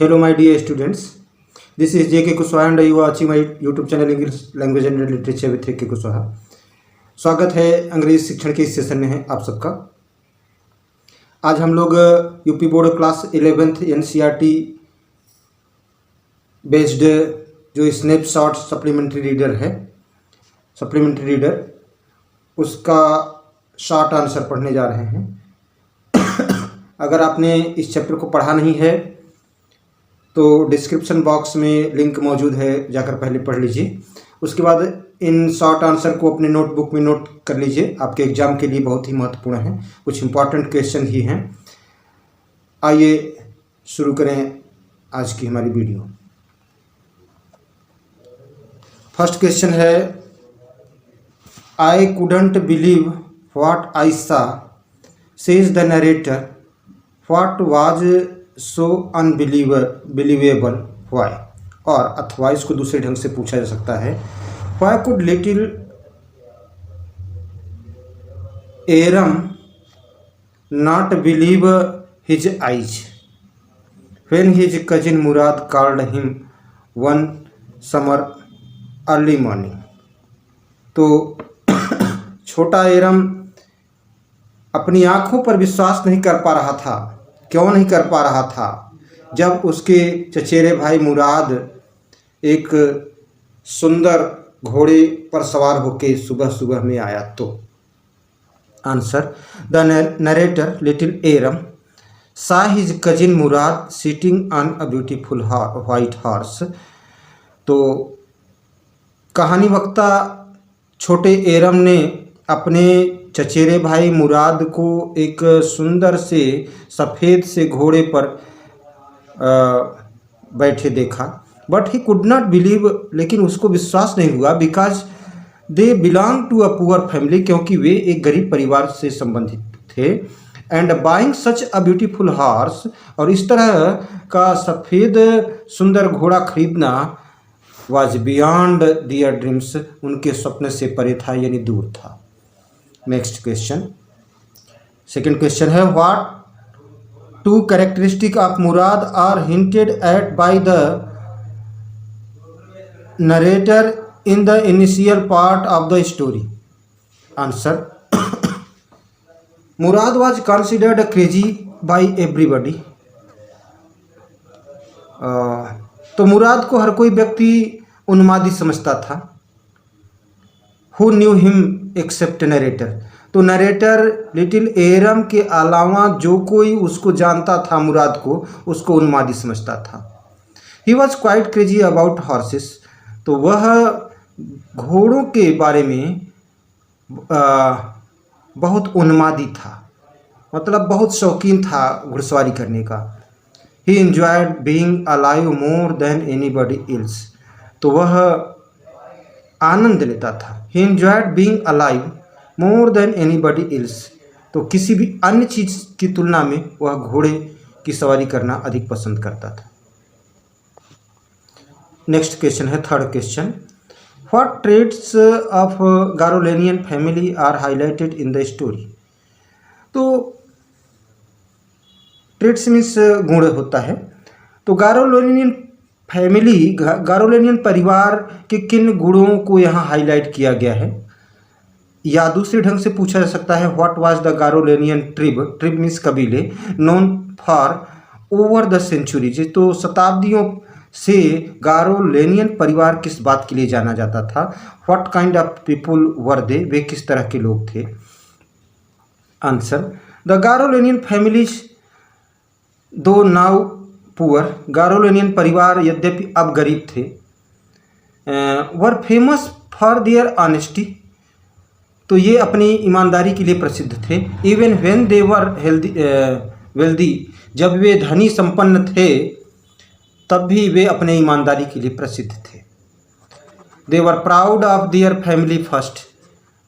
Hello, my dear students. This is J.K. Kushwaha and you are watching my YouTube channel English Language and Literature with J.K. Kushwaha. स्वागत है अंग्रेजी शिक्षण के इस session में है आप सबका। आज हम लोग UP board class 11th NCERT based जो स्नैपशॉट सप्लीमेंट्री रीडर उसका शॉर्ट आंसर पढ़ने जा रहे हैं। अगर आपने इस चैप्टर को पढ़ा नहीं है तो डिस्क्रिप्शन बॉक्स में लिंक मौजूद है, जाकर पहले पढ़ लीजिए। उसके बाद इन शॉर्ट आंसर को अपने नोटबुक में नोट कर लीजिए, आपके एग्जाम के लिए बहुत ही महत्वपूर्ण है, कुछ इंपॉर्टेंट क्वेश्चन ही हैं। आइए शुरू करें आज की हमारी वीडियो। फर्स्ट क्वेश्चन है, I couldn't believe what I saw says the narrator, what was so unbelievable why. और अथवा इसको दूसरे ढंग से पूछा जा सकता है, why could little Aram not believe his eyes when his cousin Mourad called him one summer early morning. तो छोटा एरम अपनी आंखों पर विश्वास नहीं कर पा रहा था। क्यों नहीं कर पा रहा था? जब उसके चचेरे भाई मुराद एक सुंदर घोड़े पर सवार होकर सुबह सुबह में आया तो। Answer, the narrator little Aram saw his cousin Mourad sitting on a beautiful white horse। तो कहानी वक्ता छोटे एरम ने अपने चचेरे भाई मुराद को एक सुंदर से सफ़ेद से घोड़े पर बैठे देखा। But he could not believe, लेकिन उसको विश्वास नहीं हुआ, because they belong to a poor family, क्योंकि वे एक गरीब परिवार से संबंधित थे। And buying such a beautiful horse, और इस तरह का सफ़ेद सुंदर घोड़ा खरीदना वाज बियॉन्ड दियर ड्रीम्स, उनके सपने से परे था, यानी दूर था। नेक्स्ट क्वेश्चन, सेकेंड क्वेश्चन है, what two characteristic of Mourad are hinted at by the narrator in the initial part of the story. Answer, Mourad was considered crazy by everybody. तो मुराद को हर कोई व्यक्ति उन्मादी समझता था। Who knew him except narrator, तो narrator little Aram के अलावा जो कोई उसको जानता था, मुराद को, उसको उन्मादी समझता था। ही was quite crazy about horses, तो वह घोड़ों के बारे में बहुत उन्मादी था, मतलब बहुत शौकीन था घुड़सवारी करने का। ही enjoyed being alive more than anybody else, तो वह आनंद लेता था। ही enjoyed being alive more than anybody else, तो किसी भी अन्य चीज़ की तुलना में वह घोड़े की सवारी करना अधिक पसंद करता था। नेक्स्ट क्वेश्चन है, third question, what traits of Garoghlanian family are highlighted in the story. तो ट्रेट्स मीन्स गुण होता है। तो गारोलेनियन फैमिली, गारोलेनियन परिवार के किन गुणों को यहाँ हाईलाइट किया गया है, या दूसरे ढंग से पूछा जा सकता है, what was the Garoghlanian tribe means कबीले, known for over the centuries. तो शताब्दियों से गारोलेनियन परिवार किस बात के लिए जाना जाता था। व्हाट काइंड ऑफ पीपुल वर दे, वे किस तरह के लोग थे। आंसर, द गारोलेनियन फैमिलीज दो नाउ पुअर, गारोलेनियन परिवार यद्यपि अब गरीब थे, वर फेमस फॉर देयर ऑनेस्टी, तो ये अपनी ईमानदारी के लिए प्रसिद्ध थे। Even when they were wealthy, जब वे धनी संपन्न थे तब भी वे अपने ईमानदारी के लिए प्रसिद्ध थे। They were proud of their family first,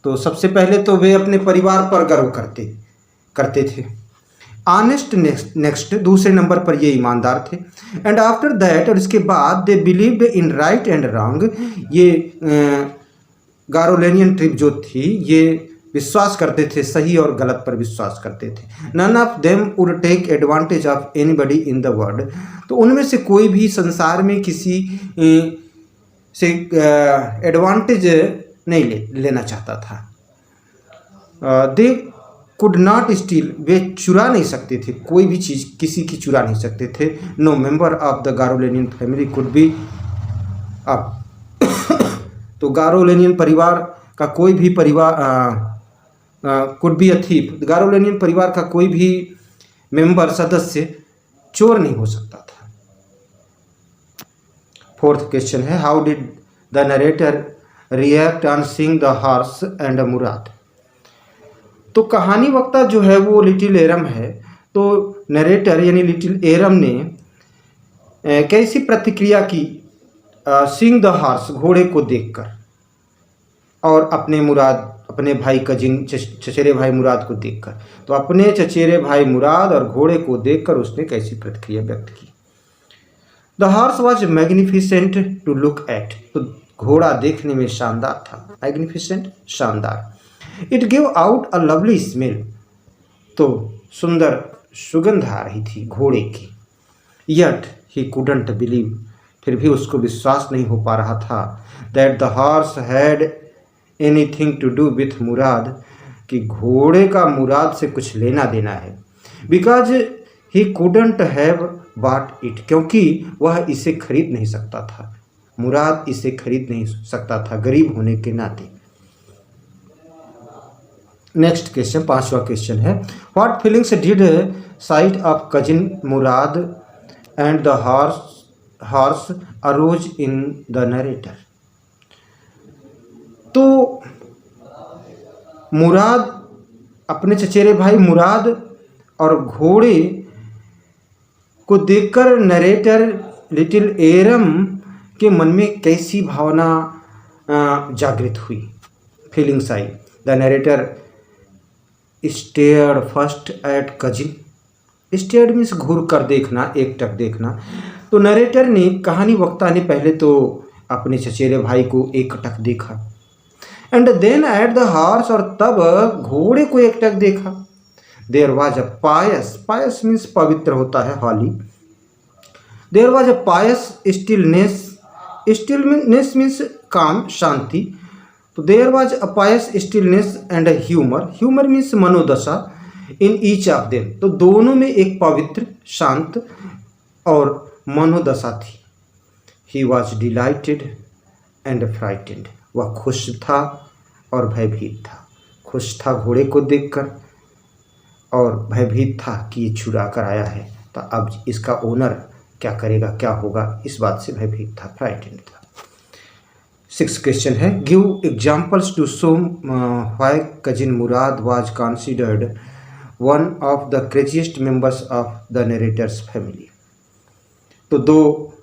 तो सबसे पहले तो वे अपने परिवार पर गर्व करते थे। ऑनेस्ट नेक्स्ट, दूसरे नंबर पर ये ईमानदार थे। एंड आफ्टर दैट, और इसके बाद, they believed in right and wrong, ये गारोलेनियन ट्रिब जो थी ये विश्वास करते थे, सही और गलत पर विश्वास करते थे। None of them would take advantage of anybody in the world, तो उनमें से कोई भी संसार में किसी से एडवांटेज नहीं लेना चाहता था। दे कुड नॉट स्टील, वे चुरा नहीं सकते थे, कोई भी चीज़ किसी की चुरा नहीं सकते थे। No member of the Garoghlanian family could be up, तो गारोलेनियन परिवार का कोई भी परिवार could be a thief, Garoghlanian परिवार का कोई भी मेंबर सदस्य चोर नहीं हो सकता था। फोर्थ क्वेश्चन है, how did the narrator react on seeing the horse and Mourad. तो कहानी वक्ता जो है वो लिटिल एरम है, तो नरेटर यानी लिटिल एरम ने कैसी प्रतिक्रिया की सीइंग द हॉर्स, घोड़े को देखकर, और अपने मुराद, अपने भाई कजिन चचेरे भाई मुराद को देखकर। तो अपने चचेरे भाई मुराद और घोड़े को देखकर उसने कैसी प्रतिक्रिया व्यक्त की। The horse was magnificent to look at, तो घोड़ा देखने में शानदार था, मैग्निफिसेंट शानदार। It give out a lovely smell, तो सुंदर सुगंध आ रही थी घोड़े की। यट ही कुडंट बिलीव, फिर भी उसको विश्वास नहीं हो पा रहा था, that the horse had anything to do with Mourad, कि घोड़े का मुराद से कुछ लेना देना है। Because he couldn't have bought it, क्योंकि वह इसे खरीद नहीं सकता था, मुराद इसे खरीद नहीं सकता था गरीब होने के नाते। नेक्स्ट क्वेश्चन, पांचवा क्वेश्चन है, what feelings did sight of cousin Mourad and the horse arouse in the narrator. तो मुराद, अपने चचेरे भाई मुराद और घोड़े को देखकर नरेटर लिटिल एरम के मन में कैसी भावना जागृत हुई, फीलिंग्स आई। The narrator stared first at cousin, stared means घूर कर देखना, एकटक देखना। तो नरेटर ने, कहानी वक्ता ने पहले तो अपने चचेरे भाई को एकटक देखा, and then at the horse, और तब घोड़े को एकटक देखा। There was a pious, pious means पवित्र होता है, holy. There was a pious stillness, stillness means calm, शांति। तो there was a pious stillness and humour, humour means मनोदशा, इन ईच ऑफ देम, तो दोनों में एक पवित्र, शांत और मनोदशा थी। He was delighted and frightened, वह खुश था और भयभीत था। खुश था घोड़े को देखकर और भयभीत था कि ये चुरा कर आया है, तो अब इसका ओनर क्या करेगा, क्या होगा, इस बात से भयभीत था, फ्राइटेंड था। सिक्स क्वेश्चन है, give examples to show why cousin Mourad was considered one of the craziest members of the narrator's family. तो दो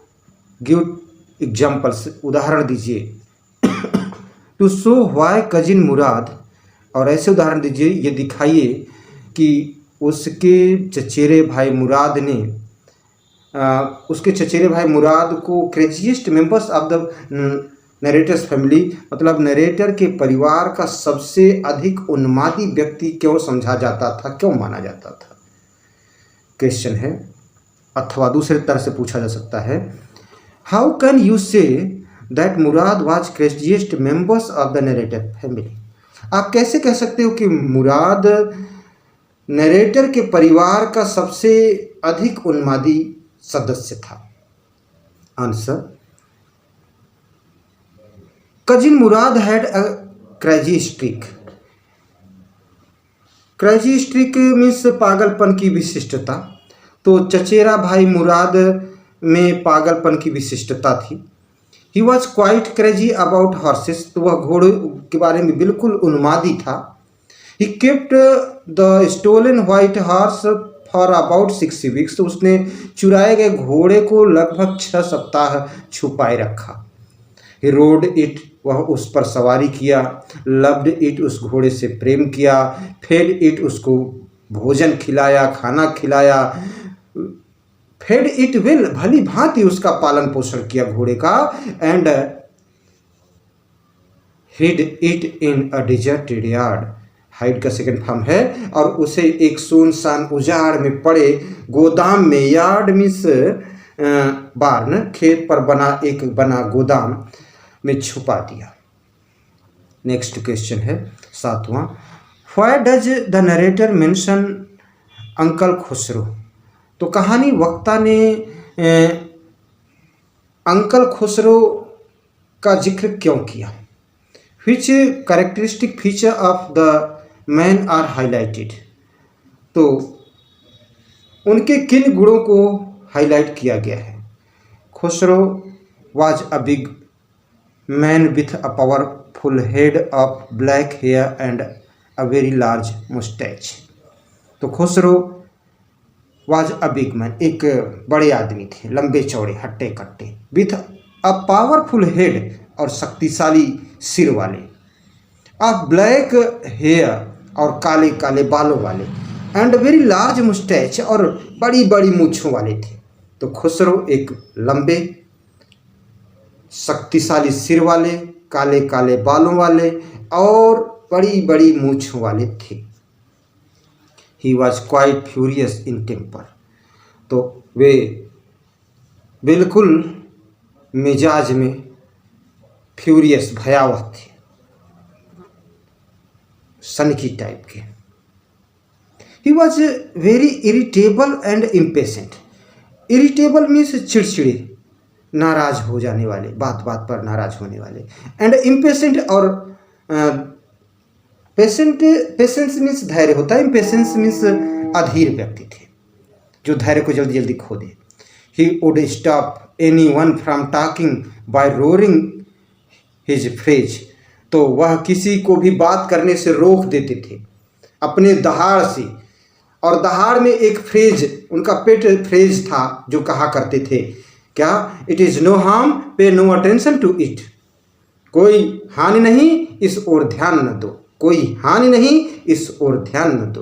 गिव एग्जाम्पल्स, उदाहरण दीजिए, to show why cousin Mourad, और ऐसे उदाहरण दीजिए, ये दिखाइए कि उसके चचेरे भाई मुराद ने उसके चचेरे भाई मुराद को craziest members of the narrator's family, मतलब नरेटर के परिवार का सबसे अधिक उन्मादी व्यक्ति क्यों समझा जाता था, क्यों माना जाता था। क्वेश्चन है, अथवा दूसरे तरह से पूछा जा सकता है, how can you say that Murad was craziest members of the narrator family. आप कैसे कह सकते हो कि मुराद नरेटर के परिवार का सबसे अधिक उन्मादी सदस्य था। Answer, cousin Murad had a crazy streak, crazy streak means पागलपन की विशिष्टता। तो चचेरा भाई मुराद में पागलपन की विशिष्टता थी। He was quite crazy about horses, तो वह घोड़े के बारे में बिल्कुल उन्मादी था। He kept the stolen white horse for about 6 weeks, तो उसने चुराए गए घोड़े को लगभग 6 सप्ताह छुपाए रखा। ही रोड इट, वह उस पर सवारी किया। लव्ड इट, उस घोड़े से प्रेम किया। फेड इट, उसको भोजन खिलाया, खाना खिलाया। फेड इट वेल, भली भांति उसका पालन पोषण किया घोड़े का। And hid it in a deserted yard, hide का सेकंड फॉर्म है, और उसे एक सुनसान उजाड़ में पड़े गोदाम में, यार्ड मीन्स बार्न, खेत पर बना गोदाम में छुपा दिया। नेक्स्ट क्वेश्चन है 7वां, why does the narrator mention uncle Khosrove? तो कहानी वक्ता ने अंकल खुसरो का जिक्र क्यों किया? Which characteristic feature of the man are highlighted? तो उनके किन गुणों को हाईलाइट किया गया है? Khosrove was a big man with a powerful head of black hair and a very large moustache. तो Khosrove was a big man, एक बड़े आदमी थे, लंबे चौड़े हट्टे कट्टे, विथ अ पावरफुल हेड, और शक्तिशाली सिर वाले, ऑफ ब्लैक हेयर, और काले काले बालों वाले, एंड वेरी लार्ज मुस्टैच, और बड़ी बड़ी मूछों वाले थे। तो खुसरो एक लंबे शक्तिशाली सिर वाले, काले काले बालों वाले और बड़ी बड़ी मूछों वाले थे। He was quite furious in temper. तो वे बिल्कुल मिजाज में फ्यूरियस, भयावह थे, सनकी टाइप के। He was very irritable and impatient. Irritable means चिड़चिड़े, नाराज हो जाने वाले, बात बात पर नाराज होने वाले, एंड इम्पेशेंट, और पेशेंस मीन्स धैर्य होता है, इम्पेशेंस मीन्स अधीर व्यक्ति थे, जो धैर्य को जल्दी जल्दी खो दे। He would stop anyone from talking by roaring his phrase. तो वह किसी को भी बात करने से रोक देते थे अपने दहाड़ से। और दहाड़ में एक फ्रेज, उनका पेट फ्रेज था जो कहा करते थे, क्या? इट इज़ नो हार्म, पे नो अटेंशन टू इट। कोई हानि नहीं, इस ओर ध्यान न दो, कोई हानि नहीं, इस ओर ध्यान न दो।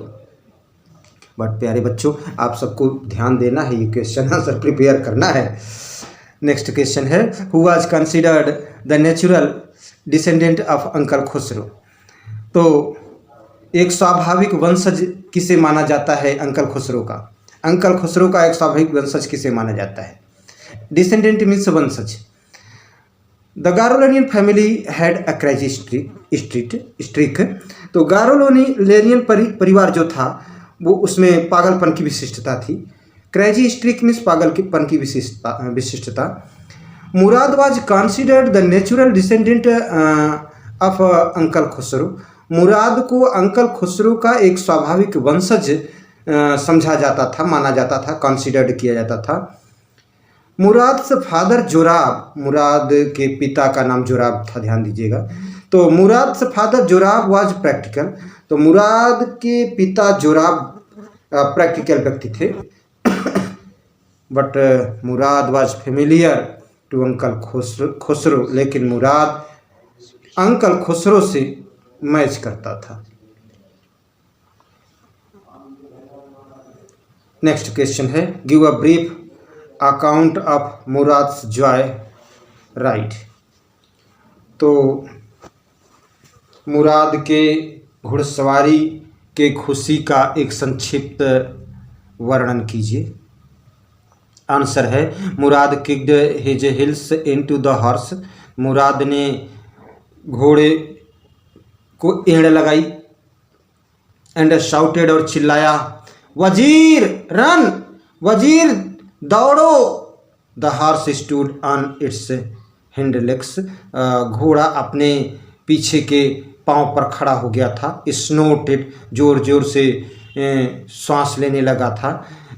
बट प्यारे बच्चों, आप सबको ध्यान देना है, ये क्वेश्चन आंसर प्रिपेयर करना है। नेक्स्ट क्वेश्चन है, who was considered the natural descendant of uncle Khosrove? तो एक स्वाभाविक वंशज किसे माना जाता है अंकल खुसरो का? अंकल खुसरो का एक स्वाभाविक वंशज किसे माना जाता है? डिसेंडेंट मीन्स वंशज। The Garoghlanian family had a crazy streak. तो गारोलेनियन परिवार जो था वो उसमें पागलपन की विशिष्टता थी। क्रेजी स्ट्रीक मीन्स पागलपन की विशिष्टता। Mourad was considered the natural descendant of uncle Khosrove. Mourad को अंकल खुसरो का एक स्वाभाविक वंशज समझा जाता था, माना जाता था, कंसिडर्ड किया जाता था। मुराद से फादर जोराब, मुराद के पिता का नाम जोराब था, ध्यान दीजिएगा। तो मुराद से फादर जोराब वाज प्रैक्टिकल। तो मुराद के पिता जोराब प्रैक्टिकल व्यक्ति थे। But Mourad was familiar to uncle Khosrove, लेकिन मुराद अंकल खुसरो से मैच करता था। नेक्स्ट क्वेश्चन है, give a brief account of Mourad's joy ride. तो मुराद के घुड़सवारी के खुशी का एक संक्षिप्त वर्णन कीजिए। आंसर है, Mourad kicked his heels into the horse. Mourad ने घोड़े को एड़ लगाई। एंड शाउटेड, और चिल्लाया, वजीर रन, वजीर दौड़ो। The horse stood on it's hind legs. घोड़ा अपने पीछे के पांव पर खड़ा हो गया था। स्नोटेड, जोर जोर से सांस लेने लगा था।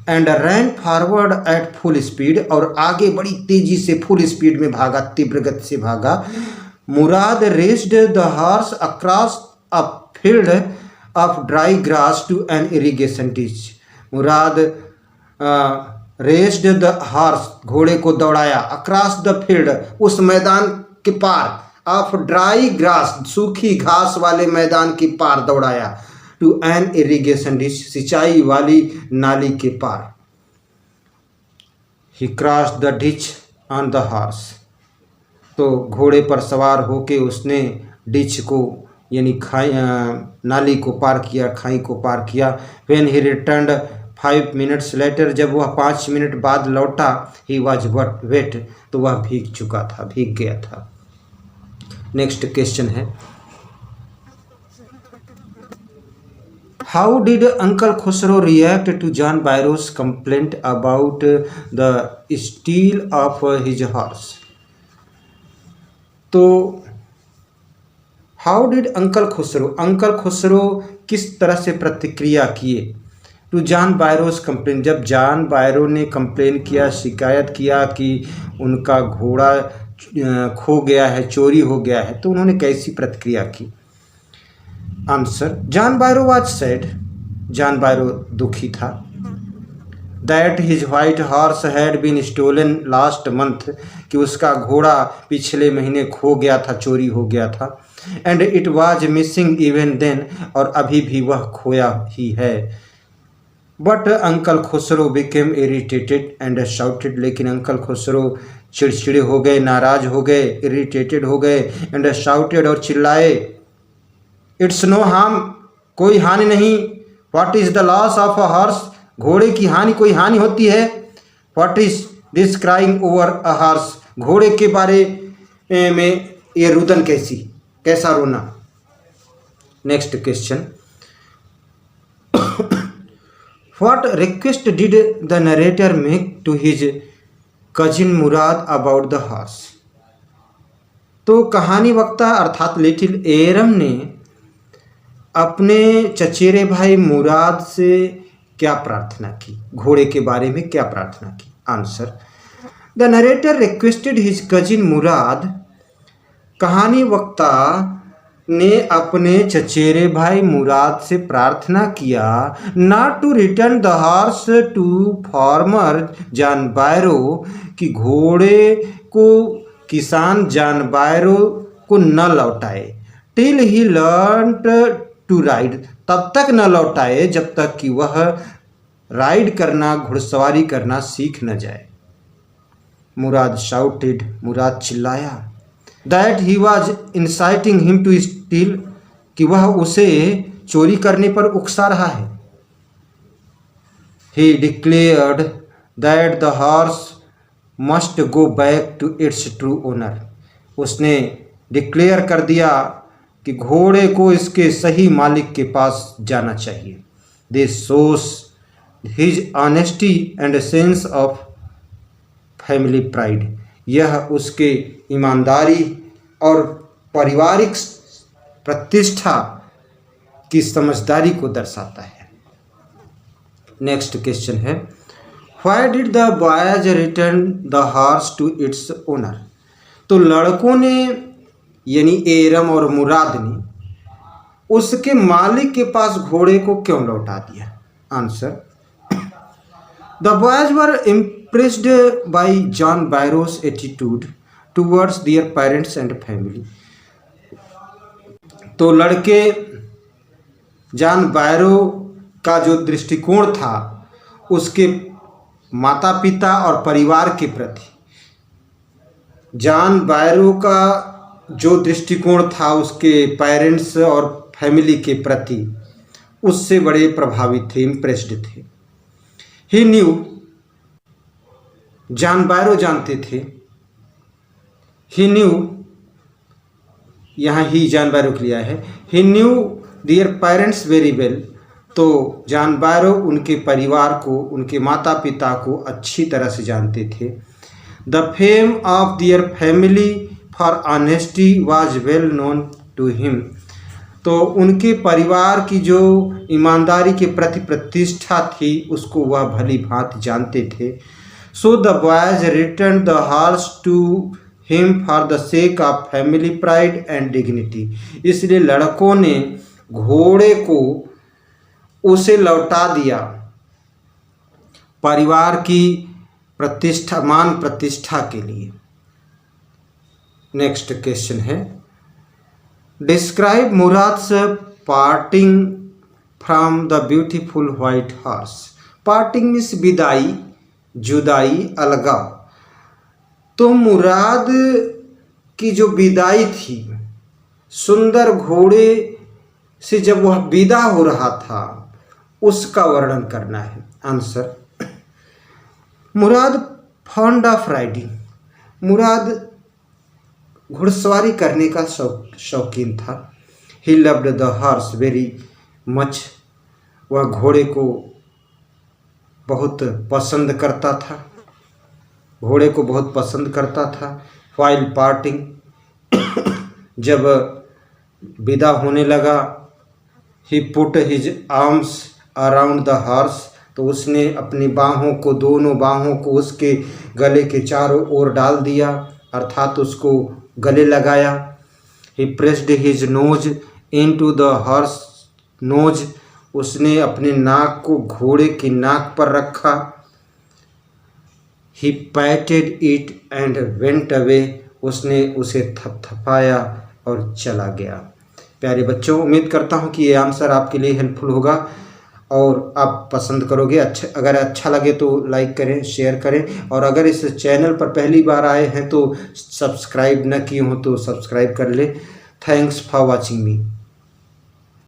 And ran forward at full speed, और आगे बड़ी तेजी से फुल स्पीड में भागा, तीव्र गति से भागा। Mourad raced the horse across a field of dry grass to an irrigation ditch. Mourad raced the horse, घोड़े को दौड़ाया, अक्रॉस द फील्ड, उस मैदान के पार, ऑफ ड्राई ग्रास, सूखी घास वाले मैदान के पार दौड़ाया, टू एन इरिगेशन डिच, सिंचाई वाली नाली के पार। He cross the ditch on the horse. तो घोड़े पर सवार होके उसने डिच को यानी खाई नाली को पार किया, खाई को पार किया। When he returned 5 minutes later, जब वह 5 मिनट बाद लौटा, ही वॉज वेट, तो वह भीग चुका था, भीग गया था। नेक्स्ट क्वेश्चन है, how did uncle Khosrove react to John Byro's complaint about the steal of his horse. तो हाउ डिड अंकल खुसरो किस तरह से प्रतिक्रिया किए टू जॉन बायरोस कंप्लेन, जब जॉन बायरो ने कंप्लेन किया, शिकायत किया कि उनका घोड़ा खो गया है, चोरी हो गया है, तो उन्होंने कैसी प्रतिक्रिया की। Answer, John Byro was sad, John Byro दुखी था। That his white horse had been stolen last month, कि उसका घोड़ा पिछले महीने खो गया था, चोरी हो गया था। And it was missing even then, और अभी भी वह खोया ही है। But uncle Khosrove became irritated and shouted, लेकिन अंकल खुसरो चिड़चिड़े हो गए, नाराज हो गए, इरिटेटेड हो गए, एंड शाउटेड, और चिल्लाए, इट्स नो हार्म, कोई हानि नहीं। What is the loss of a horse, घोड़े की हानि, कोई हानि होती है। What is this crying over a horse, घोड़े के बारे में ये रुदन कैसा रोना। Next question, what request did the narrator make to his cousin Mourad about the horse. तो कहानी वक्ता अर्थात लिटिल एरम ने अपने चचेरे भाई मुराद से क्या प्रार्थना की, घोड़े के बारे में क्या प्रार्थना की। Answer, the narrator requested his cousin Mourad, कहानी वक्ता ने अपने चचेरे भाई मुराद से प्रार्थना किया, not to return the horse to farmer John Byro, कि घोड़े को किसान जॉन बायरो को न लौटाए, till he learned to ride, तब तक न लौटाए जब तक कि वह राइड करना, घुड़सवारी करना सीख न जाए। मुराद शाउटेड, मुराद चिल्लाया, that he was inciting him to steal, कि वह उसे चोरी करने पर उकसा रहा है। He declared that the horse must go back to its true owner, उसने डिक्लेयर कर दिया कि घोड़े को इसके सही मालिक के पास जाना चाहिए। This shows his honesty and sense of family pride, यह उसके ईमानदारी और पारिवारिक प्रतिष्ठा की समझदारी को दर्शाता है। नेक्स्ट क्वेश्चन है, why did the boys return the horse to its owner. तो लड़कों ने यानी एरम और मुराद ने उसके मालिक के पास घोड़े को क्यों लौटा दिया। Answer, the boys were impressed by John Byro's attitude towards their parents and family. तो लड़के जॉन बायरो का जो दृष्टिकोण था उसके माता पिता और परिवार के प्रति, जॉन बायरो का जो दृष्टिकोण था उसके पेरेंट्स और फैमिली के प्रति, उससे बड़े प्रभावित थे, इम्प्रेस्ड थे। ही न्यू, जॉन बायरो जानते थे, ही न्यू, यहाँ ही जॉन बायरो के लिया है, he knew their parents very well, तो जॉन बायरो उनके परिवार को, उनके माता पिता को अच्छी तरह से जानते थे। The fame of their family for honesty was well known to him, तो उनके परिवार की जो ईमानदारी के प्रति प्रतिष्ठा थी उसको वह भली भांति जानते थे। So the boys return the horse to him for the sake of family pride and dignity, इसलिए लड़कों ने घोड़े को उसे लौटा दिया परिवार की प्रतिष्ठा, मान प्रतिष्ठा के लिए। नेक्स्ट क्वेश्चन है, describe Mourad's parting from the beautiful white horse. Parting means विदाई, जुदाई, अलगाव। तो मुराद की जो विदाई थी सुंदर घोड़े से जब वह विदा हो रहा था उसका वर्णन करना है। Answer, Mourad fond of riding. Mourad घुड़सवारी करने का शौकीन था। He loved the horse very much. वह घोड़े को बहुत पसंद करता था, घोड़े को बहुत पसंद करता था। व्हाइल पार्टिंग, जब विदा होने लगा, he put his arms around the horse, तो उसने अपनी बाहों को, दोनों बाहों को उसके गले के चारों ओर डाल दिया, अर्थात उसको गले लगाया। He pressed his nose into the horse nose, उसने अपने नाक को घोड़े की नाक पर रखा। He patted it and went away, उसने उसे थपथपाया और चला गया। प्यारे बच्चों, उम्मीद करता हूँ कि ये आंसर आपके लिए हेल्पफुल होगा और आप पसंद करोगे। अगर अच्छा लगे तो लाइक करें, शेयर करें, और अगर इस चैनल पर पहली बार आए हैं तो सब्सक्राइब न किए हो तो सब्सक्राइब कर ले। Thanks for watching me.